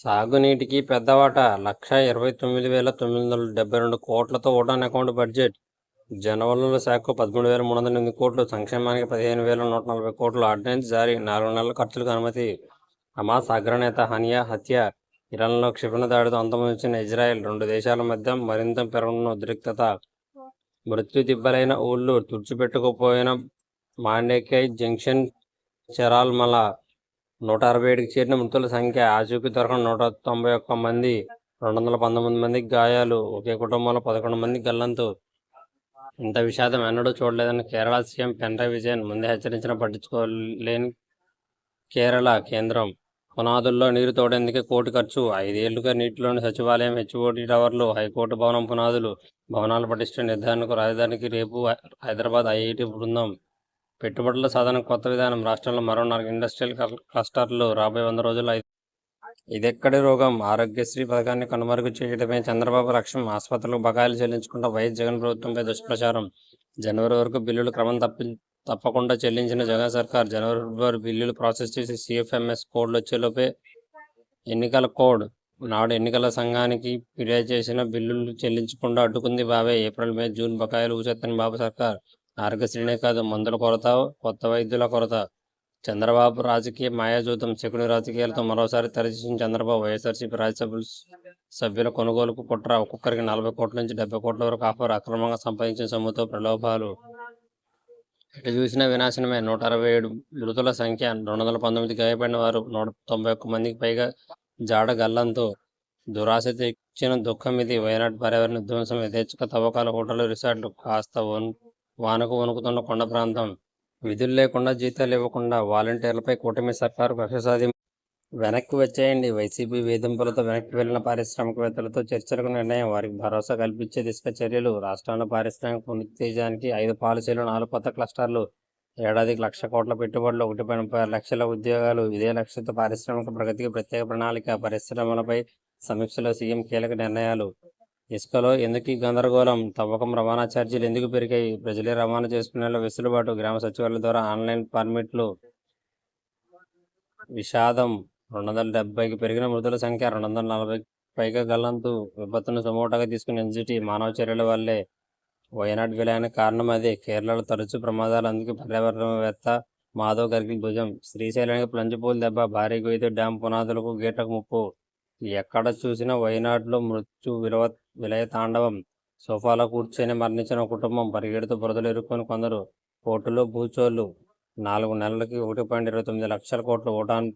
సాగునీటికి పెద్దవాట 1,29,972 కోట్లతో Udaan account budget. జలవనరుల శాఖకు 13,308 కోట్లు, సంక్షేమానికి 15,140 కోట్లు. ఆర్డినెన్స్ జారీ, 4 నెలల ఖర్చులకు అనుమతి. హమాస్ అగ్రనేత హనియా హత్య, ఇరాన్లో క్షిపణి దాడితో అంతమొందించిన ఇజ్రాయెల్, రెండు దేశాల మధ్య మరింత పెరగనున్న ఉద్రిక్తత. మృత్యు దిబ్బలైన ఊళ్ళు, తుడిచిపెట్టుకుపోయిన మాండేకై జంక్షన్, చెరాల్మల. 167కి చేరిన మృతుల సంఖ్య, ఆచూకీ దొరకని 191 మంది, 219 మందికి గాయాలు. ఒకే కుటుంబంలో 11 మంది గల్లంతు. ఇంత విషాదం ఎన్నడూ చూడలేదని కేరళ సీఎం పినరయ్ విజయన్ ముందే హెచ్చరించినా పట్టించుకోలేని కేంద్రం. పునాదుల్లో నీరు తోడేందుకే కోటి ఖర్చు. 5 ఏళ్లుగా నీటిలోని సచివాలయం, హెచ్ఓటీ టవర్లు, హైకోర్టు భవనం పునాదులు. భవనాల పటిష్ట నిర్ధారణకు రాజధానికి రేపు హైదరాబాద్ ఐఐటీ బృందం. పెట్టుబడుల సాధనకు కొత్త విధానం. రాష్ట్రంలో మరో 4 ఇండస్ట్రియల్ క్లస్టర్లు రాబోయే 100 రోజుల్లో. ఇదెక్కడి రోగం? ఆరోగ్యశ్రీ పథకాన్ని కనుమరుగు చేయడమే చంద్రబాబు లక్ష్యం. ఆసుపత్రులకు బకాయిలు చెల్లించకుండా వైఎస్ జగన్ ప్రభుత్వంపై దుష్ప్రచారం. జనవరి వరకు బిల్లులు క్రమం తప్పకుండా చెల్లించిన జగన్ సర్కార్, జనవరి, ఫిబ్రవరి బిల్లులు ప్రాసెస్ చేసి సిఎఫ్ఎంఎస్ కోడ్లు వచ్చేలోపే ఎన్నికల కోడ్ నాడు ఎన్నికల సంఘానికి ఫిర్యాదు చేసిన బిల్లులు చెల్లించకుండా అడ్డుకుంది బాబే. ఏప్రిల్, మే, జూన్ బకాయిలు ఊసెత్తని బాబు సర్కార్. ఆరోగ్యశ్రీనే కాదు, మందుల కొరత, కొత్త వైద్యుల కొరత. చంద్రబాబు రాజకీయ మాయాజూతం. శకుని రాజకీయాలతో మరోసారి తెరచేసిన చంద్రబాబు. వైఎస్ఆర్సీపీ రాజ్యసభ సభ్యుల కొనుగోలుకు కుట్ర. ఒక్కొక్కరికి 40 కోట్ల నుంచి 70 కోట్ల వరకు ఆఫర్. అక్రమంగా సంపాదించిన సొమ్ముతో ప్రలోభాలు. ఎటు చూసినా వినాశనమే. 167 మృతుల సంఖ్య, 219 గాయపడిన వారు, 191 మందికి పైగా జాడ గల్లంతు. దురాశతో ఇచ్చిన దుఃఖం ఇది. వయనాడ్ పర్యావరణ విధ్వంసం, యథేచ్ఛగా తవ్వకాలు, హోటళ్లు, రిసార్ట్లు. కాస్త వానకు వణుకుతున్న కొండ ప్రాంతం. విధులు లేకుండా, జీతాలు ఇవ్వకుండా వాలంటీర్లపై కూటమి సర్కారు కక్ష సాధింపు. వెనక్కి వచ్చేయండి. వైసీపీ వేధింపులతో వెనక్కి వెళ్లిన పారిశ్రామికవేత్తలతో చర్చలకు నిర్ణయం. వారికి భరోసా కల్పించే దిశగా చర్యలు. రాష్ట్రంలో పారిశ్రామిక పునరుత్తేజానికి 5 పాలసీలు, 4 కొత్త క్లస్టర్లు. ఏడాదికి 1,00,000 కోట్ల పెట్టుబడులు, 1.36 లక్షల ఉద్యోగాలు. ఇదే లక్ష్యంతో పారిశ్రామిక ప్రగతికి ప్రత్యేక ప్రణాళిక. పరిశ్రమలపై సమీక్షలో సీఎం కీలక నిర్ణయాలు. ఇసుకలో ఎందుకు ఈ గందరగోళం? తవ్వకం రవాణా ఛార్జీలు ఎందుకు పెరిగాయి? ప్రజలే రవాణా చేసుకునేలా వెసులుబాటు. గ్రామ సచివాలయాల ద్వారా ఆన్లైన్ పర్మిట్లు. విషాదం. 270కి పెరిగిన మృతుల సంఖ్య, 240కి పైగా గల్లంతు. విపత్తును సుమోటోగా తీసుకున్న ఎన్జిటి. మానవ చర్యల వల్లే వయనాడ్ విలయానికి కారణం అదే. కేరళలో తరచూ ప్రమాదాలు. అందుకే పర్యావరణవేత్త మాధవ్ గర్గిల్ ధ్వజం. శ్రీశైలానికి ప్లంజిపూల్ దెబ్బ. భారీ గొయ్యితో డ్యాం పునాదులకు, గేట్లకు ముప్పు. ఎక్కడ చూసినా వయనాడ్లో మృత్యు విలయ తాండవం. సోఫాలో కూర్చొని మరణించిన కుటుంబం. పరిగెడుతూ బురదలు ఇరుక్కొని కొందరు. కోర్టులో భూచోళ్లు. 4 నెలలకి 1.29 లక్షల కోట్లు. ఉడాన్